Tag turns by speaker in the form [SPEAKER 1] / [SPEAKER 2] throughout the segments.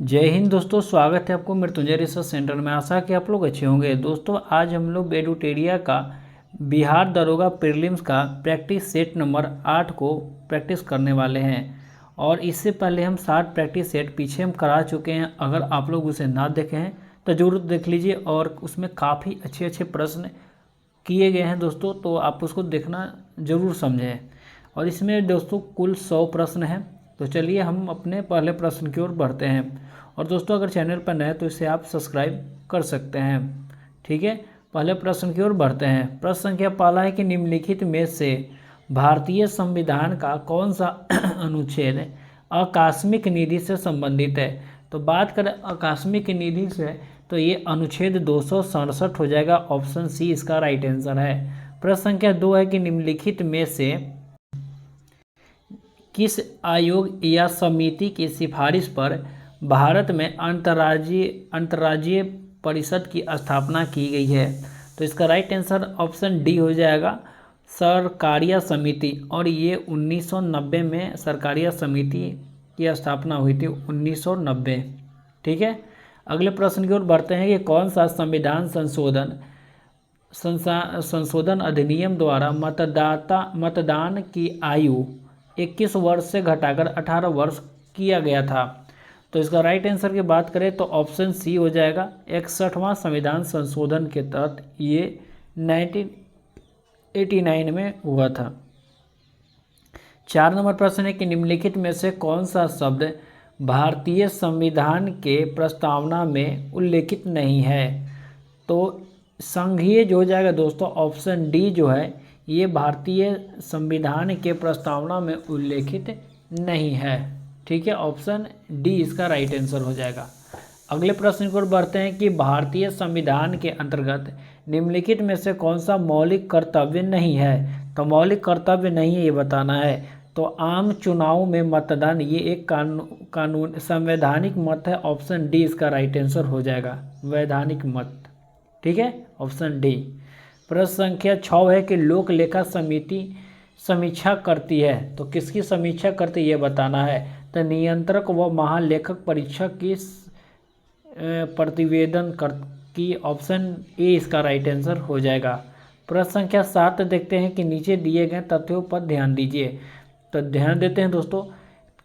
[SPEAKER 1] जय हिंद दोस्तों, स्वागत है आपको मृत्युंजय रिसर्च सेंटर में। आशा कि आप लोग अच्छे होंगे। दोस्तों आज हम लोग एडुटेरिया का बिहार दरोगा प्रीलिम्स का प्रैक्टिस सेट नंबर 8 को प्रैक्टिस करने वाले हैं। और इससे पहले हम 60 प्रैक्टिस सेट पीछे हम करा चुके हैं। अगर आप लोग उसे ना देखे हैं तो ज़रूर देख लीजिए, और उसमें काफ़ी अच्छे अच्छे प्रश्न किए गए हैं दोस्तों, तो आप उसको देखना ज़रूर समझें। और इसमें दोस्तों कुल 100 प्रश्न हैं। तो चलिए हम अपने पहले प्रश्न की ओर बढ़ते हैं। और दोस्तों अगर चैनल पर नए तो इसे आप सब्सक्राइब कर सकते हैं। ठीक है, पहले प्रश्न की ओर बढ़ते हैं। प्रश्न संख्या पहला है कि निम्नलिखित में से भारतीय संविधान का कौन सा अनुच्छेद आकस्मिक निधि से संबंधित है। तो बात करें आकस्मिक निधि से तो ये अनुच्छेद 267 हो जाएगा। ऑप्शन सी इसका राइट आंसर है। प्रश्न संख्या 2 है कि निम्नलिखित में से किस आयोग या समिति की सिफारिश पर भारत में अंतर्राज्यीय परिषद की स्थापना की गई है। तो इसका राइट आंसर ऑप्शन डी हो जाएगा, सरकारिया समिति। और ये 1990 में सरकारिया समिति की स्थापना हुई थी, 1990। ठीक है, अगले प्रश्न की ओर बढ़ते हैं कि कौन सा संविधान संशोधन अधिनियम द्वारा मतदान की आयु 21 वर्ष से घटाकर 18 वर्ष किया गया था। तो इसका राइट आंसर की बात करें तो ऑप्शन सी हो जाएगा। 61वां संविधान संशोधन के तहत ये 1989 में हुआ था। 4 नंबर प्रश्न है कि निम्नलिखित में से कौन सा शब्द भारतीय संविधान के प्रस्तावना में उल्लेखित नहीं है। तो संघीय जो हो जाएगा दोस्तों, ऑप्शन डी जो है ये भारतीय संविधान के प्रस्तावना में उल्लेखित नहीं है। ठीक है, ऑप्शन डी इसका राइट आंसर हो जाएगा। अगले प्रश्न की ओर बढ़ते हैं कि भारतीय संविधान के अंतर्गत निम्नलिखित में से कौन सा मौलिक कर्तव्य नहीं है। तो मौलिक कर्तव्य नहीं है ये बताना है। तो आम चुनाव में मतदान ये एक कानून संवैधानिक मत है। ऑप्शन डी इसका राइट आंसर हो जाएगा, वैधानिक मत। ठीक है, ऑप्शन डी। प्रश्न संख्या 6 है कि लोक लेखा समिति समीक्षा करती है। तो किसकी समीक्षा करती है ये बताना है। तो नियंत्रक व महालेखक परीक्षक की प्रतिवेदन की। ऑप्शन ए इसका राइट आंसर हो जाएगा। प्रश्न संख्या 7 देखते हैं कि नीचे दिए गए तथ्यों पर ध्यान दीजिए। तो ध्यान देते हैं दोस्तों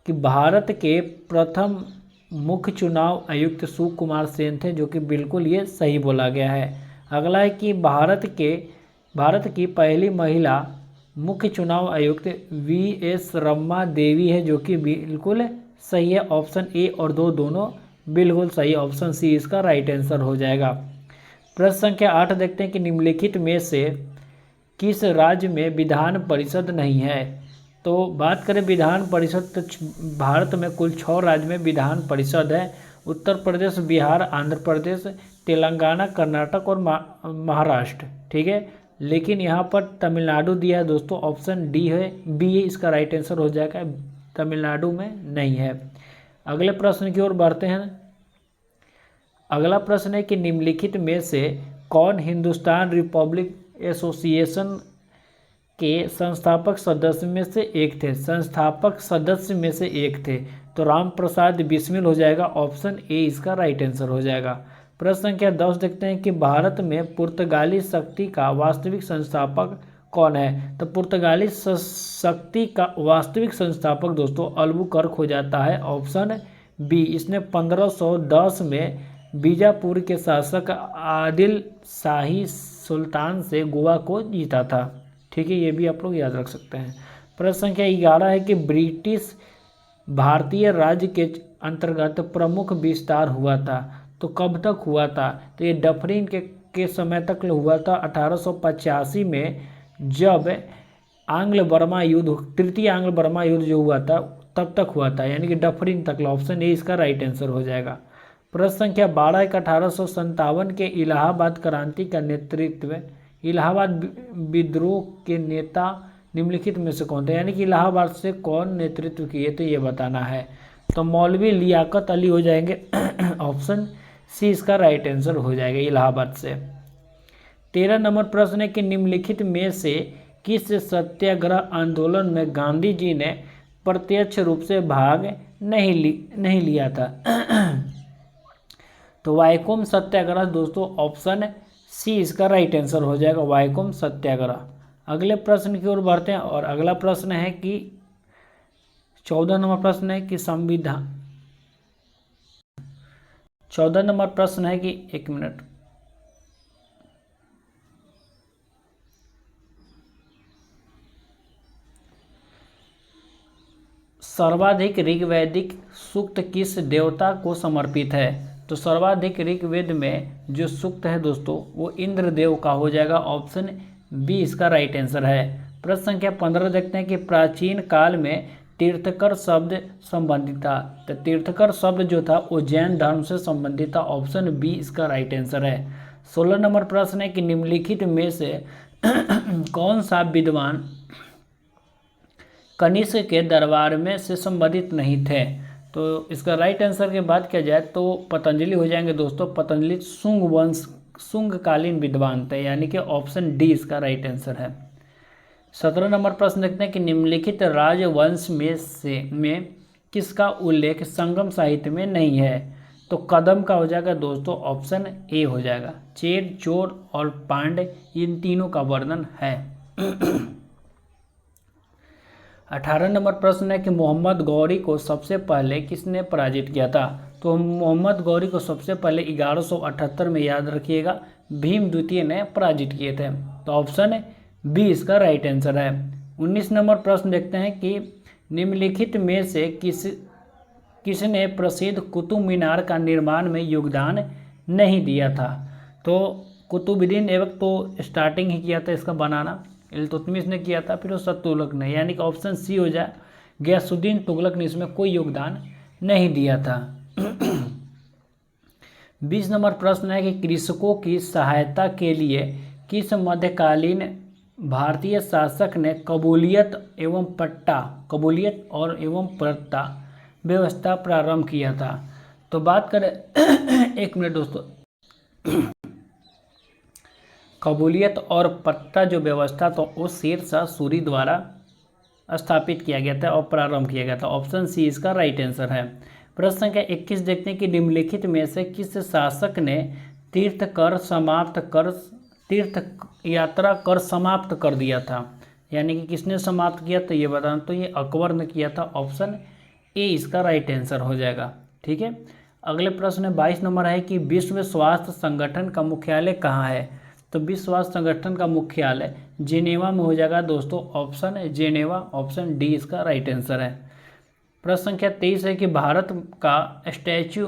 [SPEAKER 1] कि भारत के प्रथम मुख्य चुनाव आयुक्त सुकुमार सेन थे, जो कि बिल्कुल ये सही बोला गया है। अगला है कि भारत की पहली महिला मुख्य चुनाव आयुक्त वी.एस. रम्मा देवी है, जो कि बिल्कुल सही है। ऑप्शन ए और दो दोनों बिल्कुल सही। ऑप्शन सी इसका राइट आंसर हो जाएगा। प्रश्न संख्या 8 देखते हैं कि निम्नलिखित में से किस राज्य में विधान परिषद नहीं है। तो बात करें विधान परिषद तो भारत में कुल 6 राज्य में विधान परिषद है। उत्तर प्रदेश, बिहार, आंध्र प्रदेश, तेलंगाना, कर्नाटक और महाराष्ट्र। ठीक है, लेकिन यहाँ पर तमिलनाडु दिया है दोस्तों। ऑप्शन डी है, बी है इसका राइट आंसर हो जाएगा। तमिलनाडु में नहीं है। अगले प्रश्न की ओर बढ़ते हैं। अगला प्रश्न है कि निम्नलिखित में से कौन हिंदुस्तान रिपब्लिक एसोसिएशन के संस्थापक सदस्य में से एक थे। संस्थापक सदस्य में से एक थे तो राम प्रसाद बिस्मिल हो जाएगा। ऑप्शन ए इसका राइट आंसर हो जाएगा। प्रश्न संख्या 10 देखते हैं कि भारत में पुर्तगाली शक्ति का वास्तविक संस्थापक कौन है। तो पुर्तगाली शक्ति का वास्तविक संस्थापक दोस्तों अल्बुकर्क हो जाता है। Option B. इसने 1510 में बीजापुर के शासक आदिल शाही सुल्तान से गोवा को जीता था। ठीक है, ये भी आप लोग याद रख सकते हैं। प्रश्न संख्या 11 है कि ब्रिटिश भारतीय राज्य के अंतर्गत प्रमुख विस्तार हुआ था। तो कब तक हुआ था। तो ये डफरिन के समय तक हुआ था। 1885 में जब आंग्ल बर्मा युद्ध, तृतीय आंग्ल बर्मा युद्ध जो हुआ था तब तक हुआ था, यानी कि डफरिन तक। ऑप्शन ए इसका राइट आंसर हो जाएगा। प्रश्न संख्या 12 एक 1857 के इलाहाबाद क्रांति का नेतृत्व, इलाहाबाद विद्रोह के नेता निम्नलिखित में से कौन थे, यानी कि इलाहाबाद से कौन नेतृत्व किए, तो ये बताना है। तो मौलवी लियाकत अली हो जाएंगे। ऑप्शन सी इसका राइट आंसर हो जाएगा, इलाहाबाद से। 13 नंबर प्रश्न है कि निम्नलिखित में से किस सत्याग्रह आंदोलन में गांधी जी ने प्रत्यक्ष रूप से भाग नहीं लिया था। तो वाइकोम सत्याग्रह दोस्तों ऑप्शन सी इसका राइट आंसर हो जाएगा, वाइकोम सत्याग्रह। अगले प्रश्न की ओर बढ़ते हैं और अगला प्रश्न है कि 14 नंबर प्रश्न है कि संविधान 14 नंबर प्रश्न है कि एक मिनट, सर्वाधिक ऋग्वैदिक सूक्त किस देवता को समर्पित है? तो सर्वाधिक ऋग्वेद में जो सूक्त है दोस्तों वो इंद्र देव का हो जाएगा, ऑप्शन बी इसका राइट आंसर है। प्रश्न संख्या 15 देखते हैं कि प्राचीन काल में तीर्थकर शब्द संबंधित था। तो तीर्थकर शब्द जो था वो जैन धर्म से संबंधित था, ऑप्शन बी इसका राइट आंसर है। 16 नंबर प्रश्न है कि निम्नलिखित में से कौन सा विद्वान कनिष्क के दरबार में से संबंधित नहीं थे? तो इसका राइट आंसर की बात किया जाए तो पतंजलि हो जाएंगे दोस्तों। पतंजलि शुंग वंश शुंगकालीन विद्वान थे, यानी कि ऑप्शन डी इसका राइट आंसर है। 17 नंबर प्रश्न देखते हैं कि निम्नलिखित राजवंश में किसका उल्लेख संगम साहित्य में नहीं है? तो कदम का हो जाएगा दोस्तों, ऑप्शन ए हो जाएगा। चेर, चोर और पांड्य इन तीनों का वर्णन है। 18 नंबर प्रश्न है कि मोहम्मद गौरी को सबसे पहले किसने पराजित किया था? तो मोहम्मद गौरी को सबसे पहले 1178 में, याद रखिएगा, भीम द्वितीय ने पराजित किए थे। तो ऑप्शन बी इसका राइट आंसर है। 19 नंबर प्रश्न देखते हैं कि निम्नलिखित में से किसने प्रसिद्ध कुतुब मीनार का निर्माण में योगदान नहीं दिया था? तो कुतुबुद्दीन ऐबक तो स्टार्टिंग ही किया था इसका बनाना, इल्तुतमिश ने किया था, फिर उसका तुगलक ने, यानी कि ऑप्शन सी हो जाए। गयासुद्दीन तुगलक ने इसमें कोई योगदान नहीं दिया था। 20 नंबर प्रश्न है कि कृषकों की सहायता के लिए किस मध्यकालीन भारतीय शासक ने कबूलियत और एवं पट्टा व्यवस्था प्रारंभ किया था? तो बात करें एक मिनट दोस्तों, कबूलियत और पट्टा जो व्यवस्था तो वो शेरशाह सूरी द्वारा स्थापित किया गया था और प्रारंभ किया गया था, ऑप्शन सी इसका राइट आंसर है। प्रश्न संख्या 21 देखते हैं कि निम्नलिखित में से किस शासक ने तीर्थ यात्रा कर समाप्त कर दिया था? यानी कि किसने समाप्त किया, तो ये बताना, तो ये अकबर ने किया था, ऑप्शन ए इसका राइट आंसर हो जाएगा। ठीक है, अगले प्रश्न 22 नंबर है कि विश्व स्वास्थ्य संगठन का मुख्यालय कहाँ है? तो विश्व स्वास्थ्य संगठन का मुख्यालय जेनेवा में हो जाएगा दोस्तों, ऑप्शन जेनेवा, ऑप्शन डी इसका राइट आंसर है। प्रश्न संख्या 23 है कि भारत का स्टैच्यू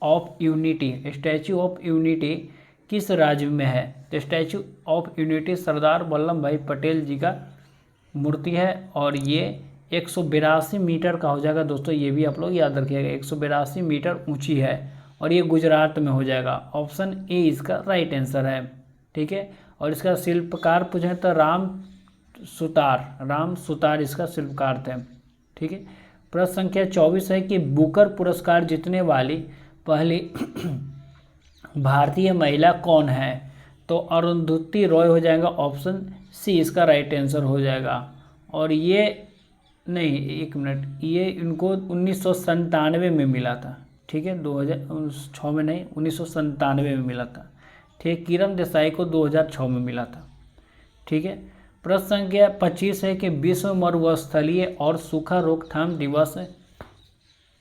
[SPEAKER 1] ऑफ यूनिटी किस राज्य में है? तो statue of unity Sardar Vallabh भाई पटेल जी का मूर्ति है और ये 182 मीटर का हो जाएगा दोस्तों, ये भी आप लोग याद रखिएगा, 182 मीटर ऊंची है और ये गुजरात में हो जाएगा, ऑप्शन ए इसका राइट आंसर है। ठीक है, और इसका शिल्पकार पूछें तो राम सुतार इसका शिल्पकार थे। ठीक है, प्रश्न संख्या 24 है कि बुकर पुरस्कार जीतने वाली पहली भारतीय महिला कौन है? तो अरुंधति रॉय हो जाएगा, ऑप्शन सी इसका राइट आंसर हो जाएगा। और ये नहीं, एक मिनट, ये इनको 1997 में मिला था। ठीक है, 2006 में नहीं, 1997 में मिला था। ठीक है, किरण देसाई को 2006 में मिला था। ठीक है, प्रश्न संख्या 25 है कि विश्व मरुस्थलीय और सूखा रोकथाम दिवस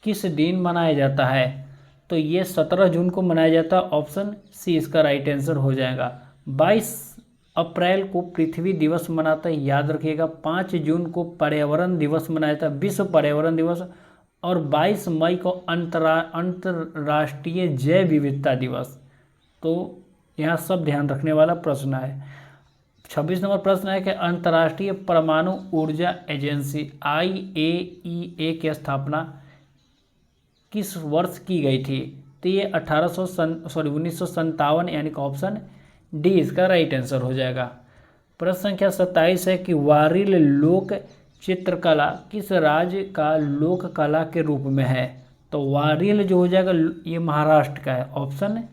[SPEAKER 1] किस दिन मनाया जाता है? तो ये 17 जून को मनाया जाता है, ऑप्शन सी इसका राइट आंसर हो जाएगा। 22 अप्रैल को पृथ्वी दिवस मनाता है, याद रखिएगा। 5 जून को पर्यावरण दिवस मनाया जाता है, विश्व पर्यावरण दिवस। और 22 मई को अंतर्राष्ट्रीय जैव विविधता दिवस। तो यहाँ सब ध्यान रखने वाला प्रश्न है। 26 नंबर प्रश्न है कि अंतर्राष्ट्रीय परमाणु ऊर्जा एजेंसी IAEA की स्थापना किस वर्ष की गई थी? तो ये 1957, यानी कि ऑप्शन डी इसका राइट आंसर हो जाएगा। प्रश्न संख्या 27 है कि वारिल लोक चित्रकला किस राज्य का लोक कला के रूप में है? तो वारिल जो हो जाएगा ये महाराष्ट्र का है, ऑप्शन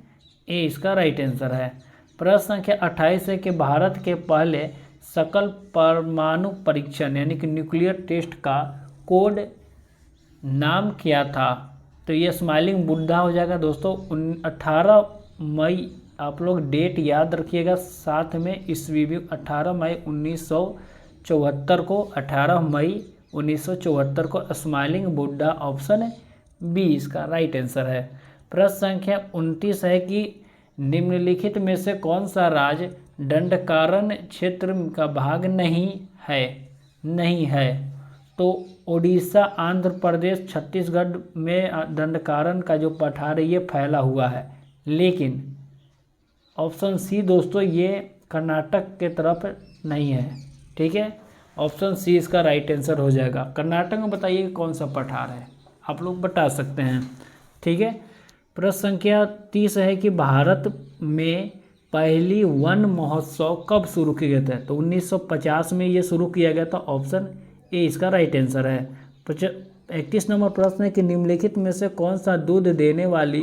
[SPEAKER 1] ए इसका राइट आंसर है। प्रश्न संख्या 28 है कि भारत के पहले सकल परमाणु परीक्षण यानी कि न्यूक्लियर टेस्ट का कोड नाम क्या था? तो ये स्माइलिंग बुद्धा हो जाएगा दोस्तों 18 मई, आप लोग डेट याद रखिएगा साथ में ईस्वी भी, 18 मई 1974 को, 18 मई 1974 को स्माइलिंग बुद्धा, ऑप्शन बी इसका राइट आंसर है। प्रश्न संख्या 29 है कि निम्नलिखित में से कौन सा राज्य दंडकारण्य क्षेत्र का भाग नहीं है। तो ओडिशा, आंध्र प्रदेश, छत्तीसगढ़ में दंडकारण्य का जो पठार है ये फैला हुआ है, लेकिन ऑप्शन सी दोस्तों ये कर्नाटक के तरफ नहीं है। ठीक है, ऑप्शन सी इसका राइट आंसर हो जाएगा। कर्नाटक में बताइए कौन सा पठार है, आप लोग बता सकते हैं। ठीक है, प्रश्न संख्या 30 है कि भारत में पहली वन महोत्सव कब शुरू किया गया था। तो 1950 में ये शुरू किया गया था, ऑप्शन ए इसका राइट आंसर है। 31 नंबर प्रश्न है कि निम्नलिखित में से कौन सा दूध देने वाली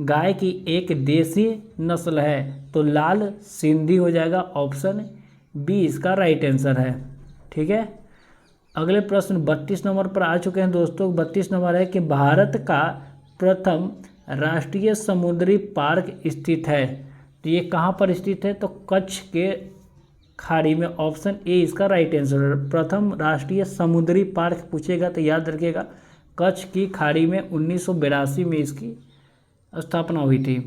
[SPEAKER 1] गाय की एक देसी नस्ल है। तो लाल सिंधी हो जाएगा, ऑप्शन बी इसका राइट आंसर है। ठीक है, अगले प्रश्न 32 नंबर पर आ चुके हैं दोस्तों। 32 नंबर है कि भारत का प्रथम राष्ट्रीय समुद्री पार्क स्थित है। तो ये कहाँ पर स्थित है, तो कच्छ के खाड़ी में, ऑप्शन ए इसका राइट आंसर है। प्रथम राष्ट्रीय समुद्री पार्क पूछेगा तो याद रखिएगा कच्छ की खाड़ी में 1982 में इसकी स्थापना हुई थी।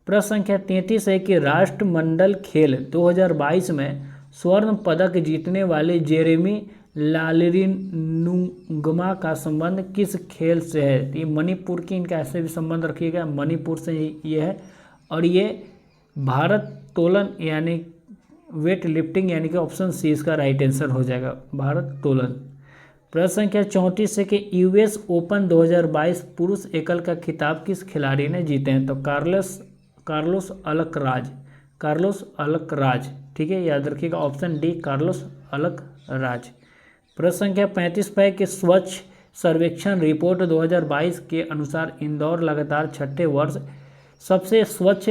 [SPEAKER 1] प्रश्न संख्या 33 है कि राष्ट्रमंडल खेल 2022 में स्वर्ण पदक जीतने वाले जेरेमी लालरिनुंगमा का संबंध किस खेल से है। तो ये मणिपुर की, इनका ऐसे भी संबंध रखिएगा, मणिपुर से ये है, और ये भारोत्तोलन यानी वेट लिफ्टिंग यानी कि ऑप्शन सी इसका राइट आंसर हो जाएगा, भारोत्तोलन। प्रश्न संख्या 34 है कि यूएस ओपन 2022 पुरुष एकल का खिताब किस खिलाड़ी ने जीते हैं। तो कार्लोस अल्कराज। ठीक है, याद रखिएगा ऑप्शन डी कार्लोस अल्कराज। प्रश्न संख्या 35 पर है कि स्वच्छ सर्वेक्षण रिपोर्ट 2022 के अनुसार इंदौर लगातार छठे वर्ष सबसे स्वच्छ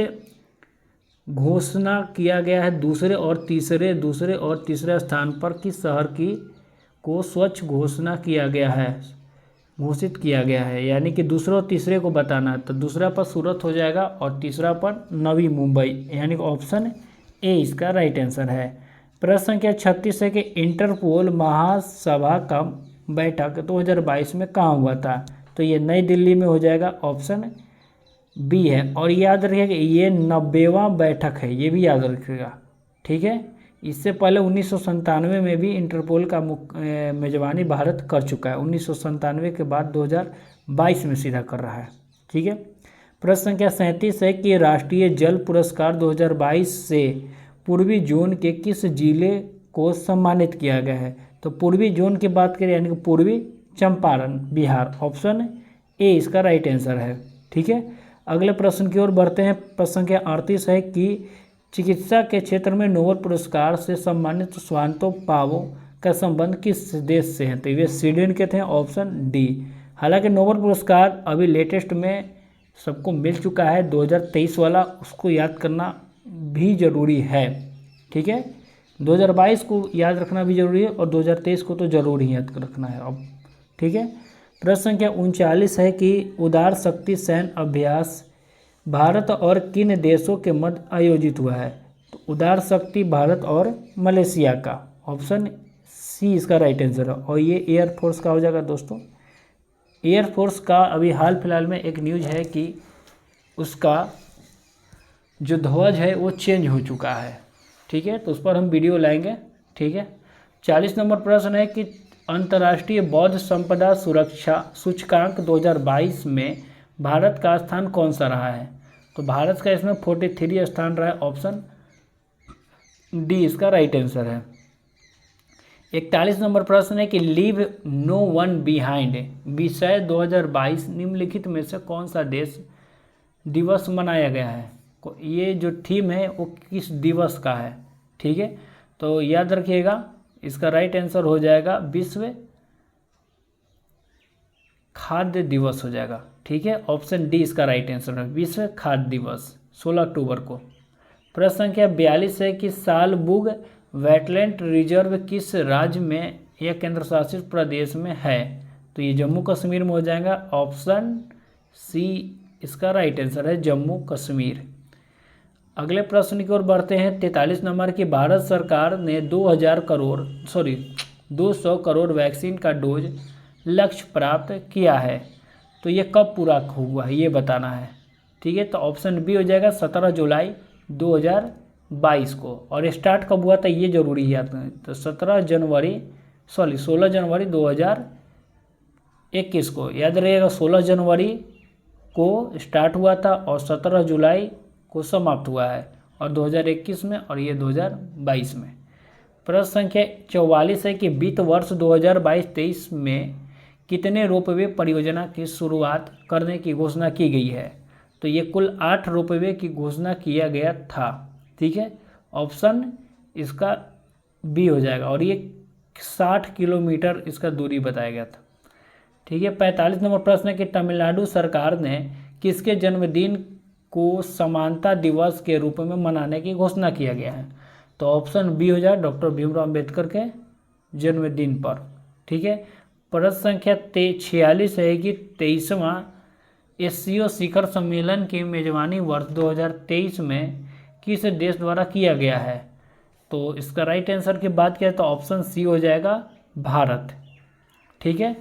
[SPEAKER 1] घोषणा किया गया है। दूसरे और तीसरे स्थान पर किस शहर को स्वच्छ घोषित किया गया है, यानी कि दूसरे और तीसरे को बताना है। तो दूसरा पर सूरत हो जाएगा और तीसरा पर नवी मुंबई, यानी कि ऑप्शन ए इसका राइट आंसर है। प्रश्न संख्या 36 है कि इंटरपोल महासभा का बैठक 2022 में कहाँ हुआ था। तो ये नई दिल्ली में हो जाएगा, ऑप्शन बी है। और याद रखिएगा ये 90वां बैठक है, ये भी याद रखिएगा। ठीक है, इससे पहले 1997 में भी इंटरपोल का मेजबानी भारत कर चुका है। 1997 के बाद 2022 में सीधा कर रहा है। ठीक है, प्रश्न संख्या 37 है कि राष्ट्रीय जल पुरस्कार 2022 से पूर्वी जोन के किस जिले को सम्मानित किया गया है। तो पूर्वी जोन की बात करें यानी कि पूर्वी चंपारण, बिहार, ऑप्शन ए इसका राइट आंसर है। ठीक है, अगले प्रश्न की ओर बढ़ते हैं। प्रश्न संख्या 38 है कि चिकित्सा के क्षेत्र में नोबेल पुरस्कार से सम्मानित स्वांतो पावो का संबंध किस देश से है। तो ये स्वीडन के थे, ऑप्शन डी। हालांकि नोबेल पुरस्कार अभी लेटेस्ट में सबको मिल चुका है 2023 वाला, उसको याद करना भी ज़रूरी है। ठीक है, 2022 को याद रखना भी जरूरी है और 2023 को तो जरूर ही याद रखना है अब। ठीक है, प्रश्न संख्या 39 है कि उदार शक्ति सैन्य अभ्यास भारत और किन देशों के मध्य आयोजित हुआ है। तो उदार शक्ति भारत और मलेशिया का, ऑप्शन सी इसका राइट आंसर है। और ये एयरफोर्स का हो जाएगा दोस्तों। एयरफोर्स का अभी हाल फिलहाल में एक न्यूज़ है कि उसका जो ध्वज है वो चेंज हो चुका है। ठीक है, तो उस पर हम वीडियो लाएंगे। ठीक है, 40 नंबर प्रश्न है कि अंतर्राष्ट्रीय बौद्ध संपदा सुरक्षा सूचकांक 2022 में भारत का स्थान कौन सा रहा है। तो भारत का इसमें 43 स्थान रहा है, ऑप्शन डी इसका राइट आंसर है। 41 नंबर प्रश्न है कि लीव नो वन बिहाइंड विषय 2022 निम्नलिखित में से कौन सा देश दिवस मनाया गया है। ये जो थीम है वो किस दिवस का है। ठीक है, तो याद रखिएगा इसका राइट आंसर हो जाएगा विश्व खाद्य दिवस हो जाएगा। ठीक है, ऑप्शन डी इसका राइट आंसर है, विश्व खाद्य दिवस 16 अक्टूबर को। प्रश्न संख्या 42 है कि सालबुग वेटलैंड रिजर्व किस राज्य में या केंद्र शासित प्रदेश में है। तो ये जम्मू कश्मीर में हो जाएगा। ऑप्शन सी इसका राइट आंसर है, जम्मू कश्मीर। अगले प्रश्न की ओर बढ़ते हैं। 43 नंबर की, भारत सरकार ने 200 करोड़ वैक्सीन का डोज लक्ष्य प्राप्त किया है, तो ये कब पूरा हुआ है ये बताना है। ठीक है, तो ऑप्शन बी हो जाएगा 17 जुलाई 2022 को। और स्टार्ट कब हुआ था ये जरूरी है, तो 16 जनवरी 2021 को याद रहेगा। 16 जनवरी को स्टार्ट हुआ था और 17 जुलाई को समाप्त हुआ है, और 2021 में, और ये 2022 में। प्रश्न संख्या 44 है कि वित्त वर्ष 2022-23 में कितने रोपवे परियोजना की शुरुआत करने की घोषणा की गई है, तो ये कुल 8 रोपवे की घोषणा किया गया था। ठीक है, ऑप्शन इसका बी हो जाएगा, और ये 60 किलोमीटर इसका दूरी बताया गया था। ठीक है, 45 नंबर प्रश्न है कि तमिलनाडु सरकार ने किसके जन्मदिन को समानता दिवस के रूप में मनाने की घोषणा किया गया है, तो ऑप्शन बी हो जाए, डॉक्टर भीमराव अंबेडकर के जन्मदिन पर। ठीक है, प्रश्न संख्या 46 है कि 23वां एससीओ शिखर सम्मेलन की मेजबानी वर्ष 2023 में किस देश द्वारा किया गया है, तो इसका राइट आंसर की बात करें तो ऑप्शन सी हो जाएगा, भारत। ठीक है,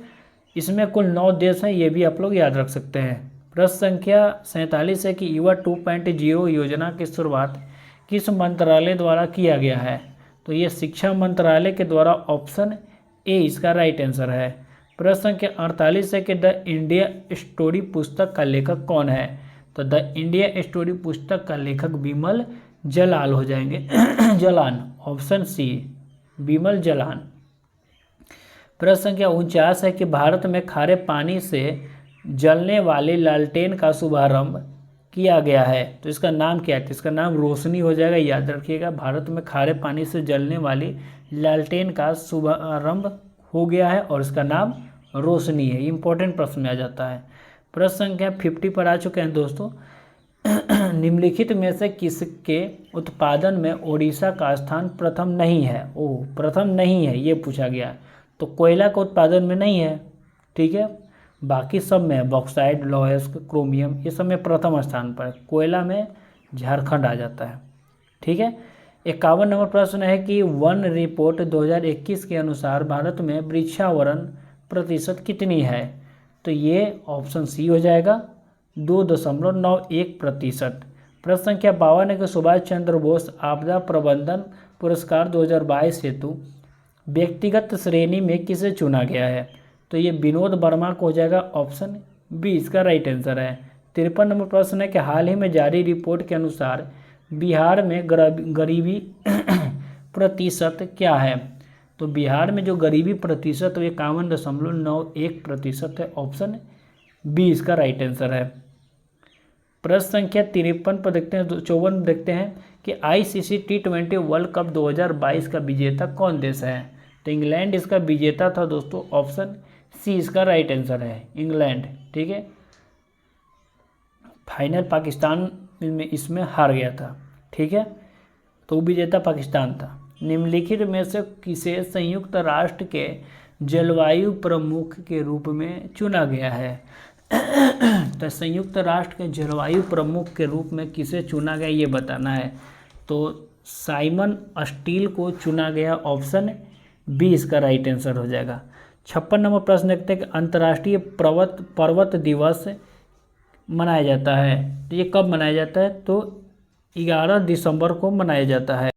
[SPEAKER 1] इसमें कुल 9 देश हैं, ये भी आप लोग याद रख सकते हैं। प्रश्न संख्या 47 है कि युवा 2.0 योजना की शुरुआत किस मंत्रालय द्वारा किया गया है, तो ये शिक्षा मंत्रालय के द्वारा। ऑप्शन ए इसका राइट आंसर है। प्रश्न संख्या 48 है कि द इंडिया स्टोरी पुस्तक का लेखक कौन है, तो द इंडिया स्टोरी पुस्तक का लेखक बिमल जलाल हो जाएंगे जलान, ऑप्शन सी बिमल जलान। प्रश्न संख्या 49 है कि भारत में खारे पानी से जलने वाले लालटेन का शुभारंभ किया गया है, तो इसका नाम क्या है, तो इसका नाम रोशनी हो जाएगा, याद रखिएगा। भारत में खारे पानी से जलने वाली लालटेन का शुभारंभ हो गया है और इसका नाम रोशनी है। इंपॉर्टेंट प्रश्न में आ जाता है। प्रश्न संख्या 50 पर आ चुके हैं दोस्तों। निम्नलिखित में से किसके उत्पादन में ओडिशा का स्थान प्रथम नहीं है, प्रथम नहीं है ये पूछा गया, तो कोयला का उत्पादन में नहीं है। ठीक है, बाकी सब में बॉक्साइट, लौहस, क्रोमियम, ये सब में प्रथम स्थान पर। कोयला में झारखंड आ जाता है। ठीक है, 51 नंबर प्रश्न है कि वन रिपोर्ट 2021 के अनुसार भारत में वृक्षावरण प्रतिशत कितनी है, तो ये ऑप्शन सी हो जाएगा, 2.91%। प्रश्न संख्या 52 है कि सुभाष चंद्र बोस आपदा प्रबंधन पुरस्कार 2022 हेतु व्यक्तिगत श्रेणी में किसे चुना गया है, तो ये विनोद वर्मा को हो जाएगा, ऑप्शन बी इसका राइट आंसर है। 53 नंबर प्रश्न है कि हाल ही में जारी रिपोर्ट के अनुसार बिहार में गरीबी प्रतिशत क्या है, तो बिहार में जो गरीबी प्रतिशत वो 51.91% है, ऑप्शन बी इसका राइट आंसर है। प्रश्न संख्या 53 पर देखते हैं, 54 देखते हैं कि आईसीसी T20 वर्ल्ड कप 2022 का विजेता कौन देश है, तो इंग्लैंड इसका विजेता था दोस्तों, ऑप्शन सी इसका राइट आंसर है, इंग्लैंड। ठीक है, फाइनल पाकिस्तान में इसमें हार गया था। ठीक है, तो विजेता पाकिस्तान था। निम्नलिखित में से किसे संयुक्त राष्ट्र के जलवायु प्रमुख के रूप में चुना गया है, तो संयुक्त राष्ट्र के जलवायु प्रमुख के रूप में किसे चुना गया ये बताना है, तो साइमन स्टील को चुना गया, ऑप्शन बी इसका राइट आंसर हो जाएगा। 56 नंबर प्रश्न देखते हैं कि अंतर्राष्ट्रीय पर्वत दिवस मनाया जाता है, तो ये कब मनाया जाता है, तो 11 दिसंबर को मनाया जाता है।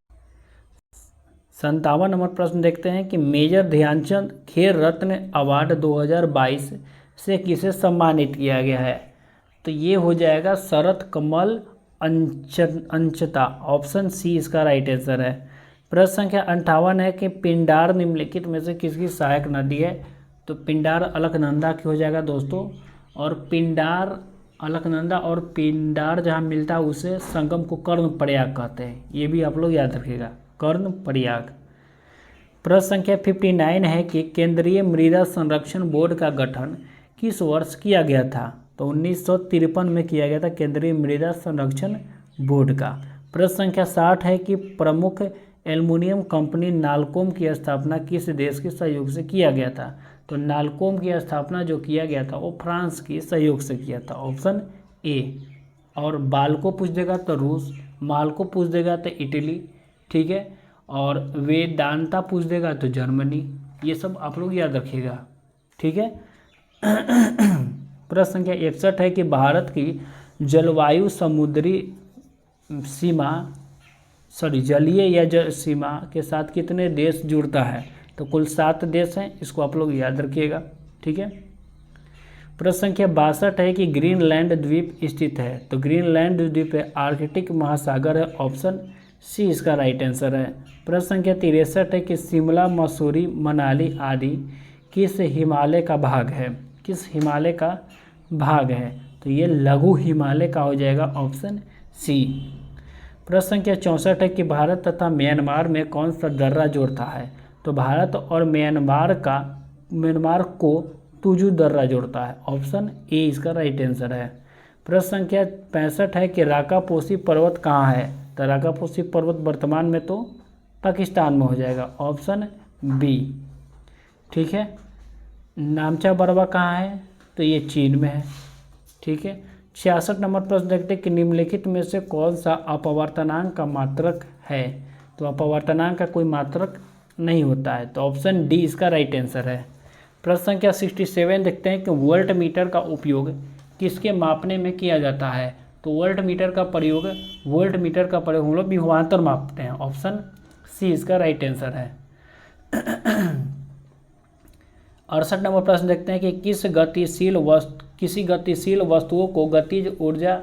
[SPEAKER 1] 57 नंबर प्रश्न देखते हैं कि मेजर ध्यानचंद खेल रत्न अवार्ड 2022 से किसे सम्मानित किया गया है, तो ये हो जाएगा शरत कमल अंचता, ऑप्शन सी इसका राइट आंसर है। प्रश्न संख्या 58 है कि पिंडार निम्नलिखित में से किसकी सहायक नदी है, तो पिंडार अलकनंदा की हो जाएगा दोस्तों, और पिंडार अलकनंदा और पिंडार जहाँ मिलता है उसे संगम को कर्ण प्रयाग कहते हैं, ये भी आप लोग याद रखिएगा, कर्ण प्रयाग। प्रश्न संख्या 59 है कि केंद्रीय मृदा संरक्षण बोर्ड का गठन किस वर्ष किया गया था, तो 1953 में किया गया था केंद्रीय मृदा संरक्षण बोर्ड का। प्रश्न संख्या 60 है कि प्रमुख एल्युमिनियम कंपनी नालकोम की स्थापना किस देश के सहयोग से किया गया था, तो नालकोम की स्थापना जो किया गया था वो फ्रांस के सहयोग से किया था, ऑप्शन ए। और बाल को पूछ देगा तो रूस, माल को पूछ देगा तो इटली, ठीक है, और वेदांता पूछ देगा तो जर्मनी। ये सब आप लोग याद रखिएगा, ठीक है। प्रश्न संख्या 61 है कि भारत की जलवायु समुद्री सीमा जलीय या सीमा के साथ कितने देश जुड़ता है? तो कुल 7 देश हैं, इसको आप लोग याद रखिएगा, ठीक है। प्रश्न संख्या 62 है कि ग्रीनलैंड द्वीप स्थित है? तो ग्रीनलैंड द्वीप है आर्कटिक महासागर है, ऑप्शन सी इसका राइट आंसर है। प्रश्न संख्या 63 है कि शिमला, मसूरी, मनाली आदि किस हिमालय का भाग है? किस हिमालय का भाग है? तो ये लघु हिमालय का हो जाएगा, ऑप्शन सी। प्रश्न संख्या 64 है कि भारत तथा म्यांमार में कौन सा दर्रा जोड़ता है? तो भारत और म्यांमार को तुजू दर्रा जोड़ता है, ऑप्शन ए इसका राइट आंसर है। प्रश्न संख्या 65 है कि राकापोसी पर्वत कहाँ है? तो राकापोसी पर्वत वर्तमान में तो पाकिस्तान में हो जाएगा, ऑप्शन बी, ठीक है। नामचा बरवा कहाँ है? तो ये चीन में है, ठीक है। 66 नंबर प्रश्न देखते हैं कि निम्नलिखित में से कौन सा अपवर्तनांक का मात्रक है? तो अपवर्तनांक का कोई मात्रक नहीं होता है, तो ऑप्शन डी इसका राइट आंसर है। प्रश्न संख्या 67 देखते हैं कि वोल्ट मीटर का उपयोग किसके मापने में किया जाता है? तो वोल्ट मीटर का प्रयोग हम लोग विभवांतर मापते हैं, ऑप्शन सी इसका राइट आंसर है। 68 नंबर प्रश्न देखते हैं कि किसी गतिशील वस्तुओं को गतिज ऊर्जा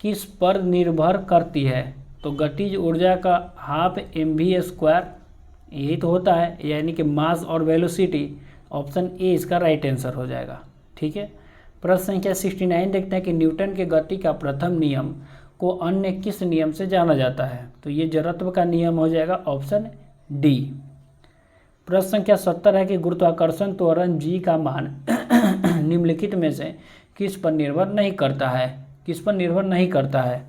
[SPEAKER 1] किस पर निर्भर करती है? तो गतिज ऊर्जा का हाफ mv² यही तो होता है, यानी कि मास और वेलोसिटी, ऑप्शन ए इसका राइट आंसर हो जाएगा, ठीक है। प्रश्न संख्या 69 देखते हैं कि न्यूटन के गति का प्रथम नियम को अन्य किस नियम से जाना जाता है? तो ये जड़त्व का नियम हो जाएगा, ऑप्शन डी। प्रश्न संख्या 70 है कि गुरुत्वाकर्षण त्वरण जी का मान निम्नलिखित में से किस पर निर्भर नहीं करता है? किस पर निर्भर नहीं करता है?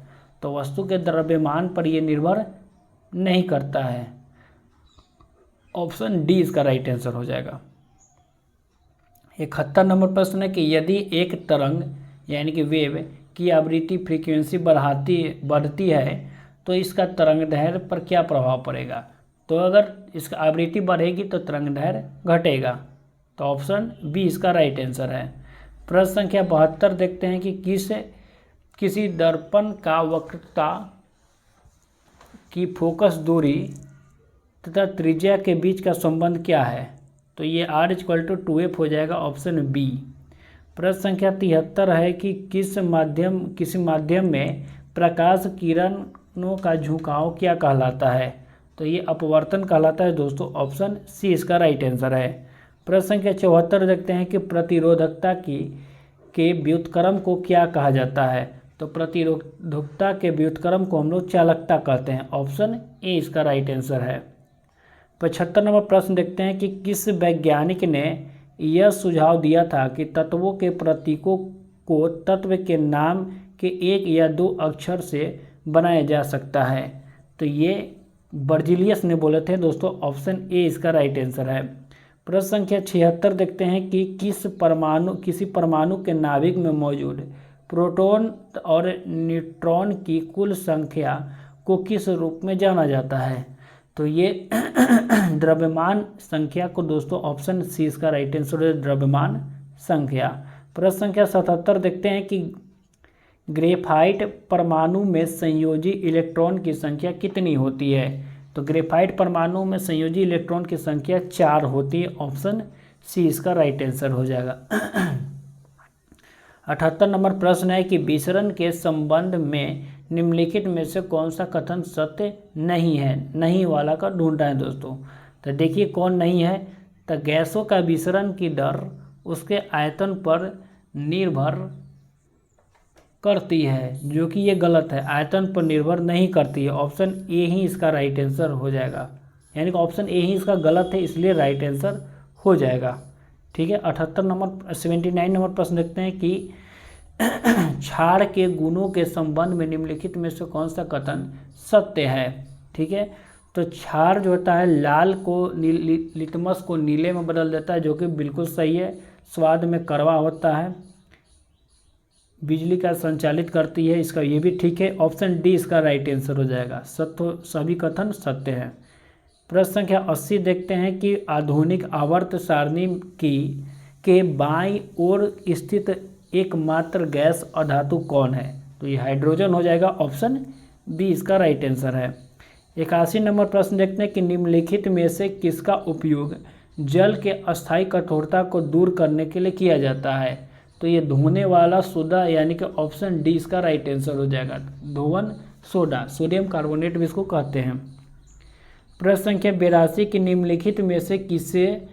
[SPEAKER 1] तो वस्तु के द्रव्यमान पर यह निर्भर नहीं करता है, ऑप्शन डी इसका राइट आंसर हो जाएगा। 71 नंबर प्रश्न है कि यदि एक तरंग यानी कि वेव की आवृत्ति फ्रीक्वेंसी बढ़ती है तो इसका तरंगदैर्घ्य पर क्या प्रभाव पड़ेगा? तो अगर इसका आवृत्ति बढ़ेगी तो तरंगदैर्घ्य घटेगा, तो ऑप्शन बी इसका राइट आंसर है। प्रश्न संख्या 72 देखते हैं कि किसी दर्पण का वक्रता की फोकस दूरी तथा त्रिज्या के बीच का संबंध क्या है? तो ये r = 2f हो जाएगा, ऑप्शन बी। प्रश्न संख्या 73 है कि किसी माध्यम में प्रकाश किरणों का झुकाव क्या कहलाता है? तो ये अपवर्तन कहलाता है दोस्तों, ऑप्शन सी इसका राइट आंसर है। प्रश्न संख्या 74 देखते हैं कि प्रतिरोधकता के व्युत्क्रम को क्या कहा जाता है? तो प्रतिरोधकता के व्युत्क्रम को हम लोग चालकता कहते हैं, ऑप्शन ए इसका राइट आंसर है। 75 नंबर प्रश्न देखते हैं कि किस वैज्ञानिक ने यह सुझाव दिया था कि तत्वों के प्रतीकों को तत्व के नाम के 1 या 2 अक्षर से बनाया जा सकता है? तो ये बर्जिलियस ने बोले थे दोस्तों, ऑप्शन ए इसका राइट आंसर है। प्रश्न संख्या 76 देखते हैं कि किसी परमाणु के नाभिक में मौजूद प्रोटॉन और न्यूट्रॉन की कुल संख्या को किस रूप में जाना जाता है? तो ये द्रव्यमान संख्या को दोस्तों, ऑप्शन सी इसका राइट आंसर है, द्रव्यमान संख्या। प्रश्न संख्या 77 देखते हैं कि ग्रेफाइट परमाणु में संयोजी इलेक्ट्रॉन की संख्या कितनी होती है? तो ग्रेफाइट परमाणु में संयोजी इलेक्ट्रॉन की संख्या 4 होती है, ऑप्शन सी इसका राइट आंसर हो जाएगा। 78 नंबर प्रश्न है कि विसरण के संबंध में निम्नलिखित में से कौन सा कथन सत्य नहीं है? नहीं वाला का ढूंढना है दोस्तों। तो देखिए कौन नहीं है, तो गैसों का विसरण की दर उसके आयतन पर निर्भर करती है, जो कि ये गलत है, आयतन पर निर्भर नहीं करती है, ऑप्शन ए ही इसका राइट आंसर हो जाएगा, यानी कि ऑप्शन ए ही इसका गलत है, इसलिए राइट आंसर हो जाएगा, ठीक है। 79 नंबर प्रश्न देखते हैं कि क्षार के गुणों के संबंध में निम्नलिखित में से कौन सा कथन सत्य है? ठीक है, तो क्षार जो होता है लाल को लिटमस को नीले में बदल देता है, जो कि बिल्कुल सही है। स्वाद में कड़वा होता है, बिजली का संचालित करती है, इसका ये भी ठीक है। ऑप्शन डी इसका राइट आंसर हो जाएगा। सत्य, सभी कथन सत्य है। प्रश्न संख्या 80 देखते हैं कि आधुनिक आवर्त सारणी की के बाईं ओर स्थित एकमात्र गैस अधातु कौन है? तो ये हाइड्रोजन हो जाएगा। ऑप्शन बी इसका राइट आंसर है। 81 नंबर प्रश्न देखते हैं कि निम्नलिखित में से किसका उपयोग जल के अस्थायी कठोरता को दूर करने के लिए किया जाता है? तो ये धोने वाला सोडा, यानी कि ऑप्शन डी इसका राइट आंसर हो जाएगा। धोवन सोडा, सोडियम कार्बोनेट भी इसको कहते हैं। प्रश्न संख्या 82 कि निम्नलिखित में से किसे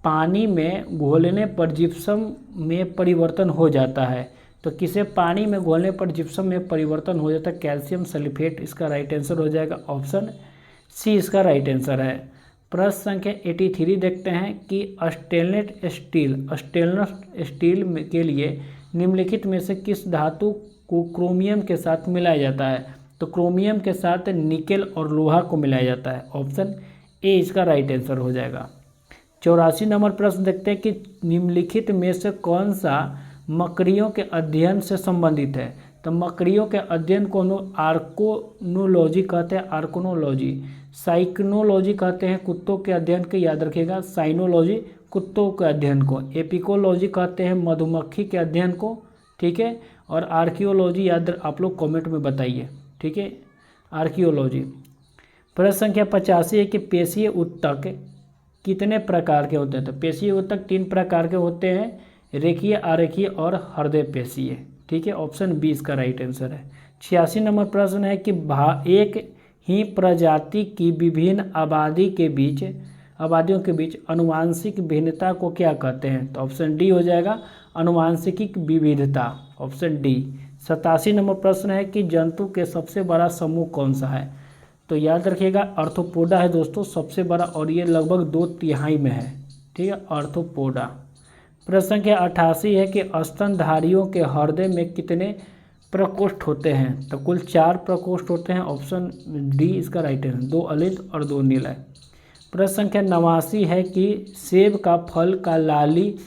[SPEAKER 1] पानी में घोलने पर जिप्सम में परिवर्तन हो जाता है? तो किसे पानी में घोलने पर जिप्सम में परिवर्तन हो जाता है? कैल्शियम सल्फेट इसका राइट आंसर हो जाएगा। ऑप्शन सी इसका राइट आंसर है। प्रश्न संख्या 83 देखते हैं कि स्टेनलेस स्टील के लिए निम्नलिखित में से किस धातु को क्रोमियम के साथ मिलाया जाता है? तो क्रोमियम के साथ निकेल और लोहा को मिलाया जाता है। ऑप्शन ए इसका राइट आंसर हो जाएगा। 84 नंबर प्रश्न देखते हैं कि निम्नलिखित में से कौन सा मकड़ियों के अध्ययन से संबंधित है? तो मकड़ियों के अध्ययन को आर्कोनोलॉजी कहते हैं, आर्कोनोलॉजी। साइक्नोलॉजी कहते हैं कुत्तों के अध्ययन के, याद रखिएगा, साइनोलॉजी कुत्तों के अध्ययन को। एपिकोलॉजी कहते हैं मधुमक्खी के अध्ययन को, ठीक है। और आर्कियोलॉजी याद आप लोग कमेंट में बताइए, ठीक है, आर्कियोलॉजी। प्रश्न संख्या 85 है कि पेशीय ऊतक कितने प्रकार के होते हैं? तो पेशीय ऊतक 3 प्रकार के होते हैं, रेखीय, आरेखीय और हृदय पेशीय, ठीक है। ऑप्शन बी इसका राइट आंसर है। 86 नंबर प्रश्न है कि एक ही प्रजाति की विभिन्न आबादियों के बीच अनुवांशिक भिन्नता को क्या कहते हैं? तो ऑप्शन डी हो जाएगा, अनुवांशिक विविधता। Option D. 87 नंबर प्रश्न है कि जंतु के सबसे बड़ा समूह कौन सा है? तो याद रखिएगा आर्थ्रोपोडा है दोस्तों सबसे बड़ा, और ये लगभग 2/3 में है, ठीक है, आर्थ्रोपोडा। प्रश्न संख्या 88 है कि स्तनधारियों के हृदय में कितने प्रकोष्ठ होते हैं? तो कुल 4 प्रकोष्ठ होते हैं। ऑप्शन डी इसका राइट आंसर, 2 अलिंद और 2 निलय। प्रश्न संख्या 89 है कि सेब का फल का लाली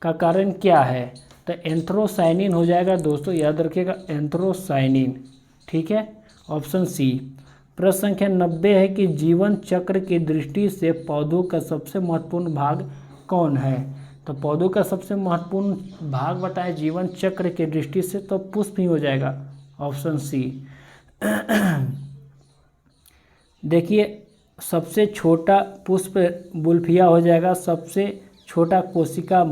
[SPEAKER 1] का कारण क्या है? तो एंथ्रोसाइनिन हो जाएगा दोस्तों, याद रखिएगा एंथ्रोसाइनिन, ठीक है। Option C. प्रश्न संख्या 90 है कि जीवन चक्र की दृष्टि से पौधों का सबसे महत्वपूर्ण भाग कौन है? तो पौधों का सबसे महत्वपूर्ण भाग बताएं जीवन चक्र की दृष्टि से, तो पुष्प ही हो जाएगा। Option C. देखिए सबसे छोटा पुष्प बुल्फिया हो जाएगा, सबसे छोटा कोशिका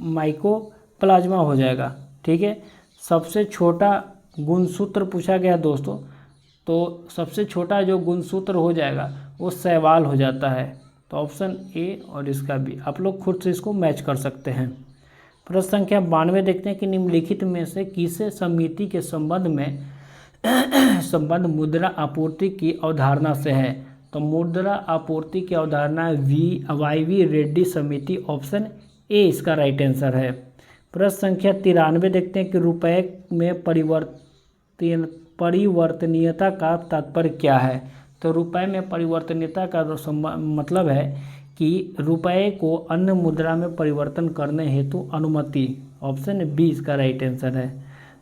[SPEAKER 1] माइकोप्लाज्मा हो जाएगा, ठीक है। सबसे छोटा गुणसूत्र पूछा गया दोस्तों, तो सबसे छोटा जो गुणसूत्र हो जाएगा वो शैवाल हो जाता है। तो ऑप्शन ए और इसका बी, आप लोग खुद से इसको मैच कर सकते हैं। प्रश्न संख्या 92 देखते हैं कि निम्नलिखित में से किसे समिति के संबंध मुद्रा आपूर्ति की अवधारणा से है? तो मुद्रा आपूर्ति की अवधारणा वाई रेड्डी समिति। ऑप्शन ए इसका राइट आंसर है। प्रश्न संख्या 93 देखते हैं कि रुपए में परिवर्तनीयता का तात्पर्य क्या है? तो रुपए में परिवर्तनीयता का मतलब है कि रुपए को अन्य मुद्रा में परिवर्तन करने हेतु अनुमति। ऑप्शन बी इसका राइट आंसर है।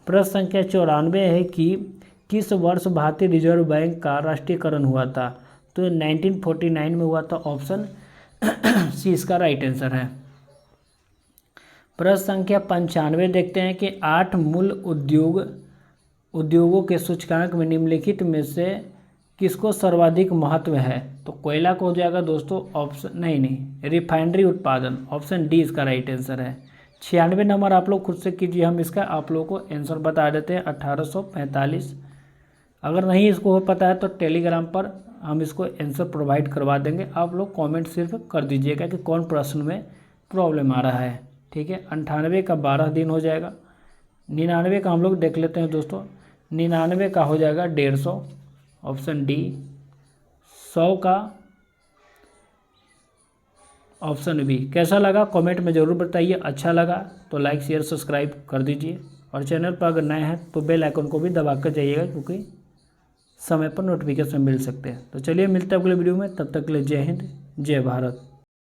[SPEAKER 1] प्रश्न संख्या 94 है कि किस वर्ष भारतीय रिजर्व बैंक का राष्ट्रीयकरण हुआ था? तो 1949 में हुआ था। ऑप्शन सी इसका राइट आंसर है। प्रश्न संख्या 95 देखते हैं कि 8 मूल उद्योगों के सूचकांक में निम्नलिखित में से किसको सर्वाधिक महत्व है? तो कोयला को हो जाएगा दोस्तों। ऑप्शन नहीं, रिफाइनरी उत्पादन। ऑप्शन डी इसका राइट आंसर है। 96 नंबर आप लोग खुद से कीजिए, हम इसका आप लोगों को आंसर बता देते हैं। 1845। अगर नहीं इसको हो पता है तो टेलीग्राम पर हम इसको आंसर प्रोवाइड करवा देंगे, आप लोग कमेंट सिर्फ कर दीजिएगा कि कौन प्रश्न में प्रॉब्लम आ रहा है, ठीक है। 98 का 12 दिन हो जाएगा। 99 का हम लोग देख लेते हैं दोस्तों। 99 का हो जाएगा 150। Option D. 100 का ऑप्शन बी। कैसा लगा कमेंट में ज़रूर बताइए। अच्छा लगा तो लाइक शेयर सब्सक्राइब कर दीजिए, और चैनल पर अगर नए हैं तो बेल आइकन को भी दबा कर जाइएगा, क्योंकि समय पर नोटिफिकेशन मिल सकते हैं। तो चलिए मिलते हैं अगले वीडियो में, तब तक के लिए जय हिंद जय भारत।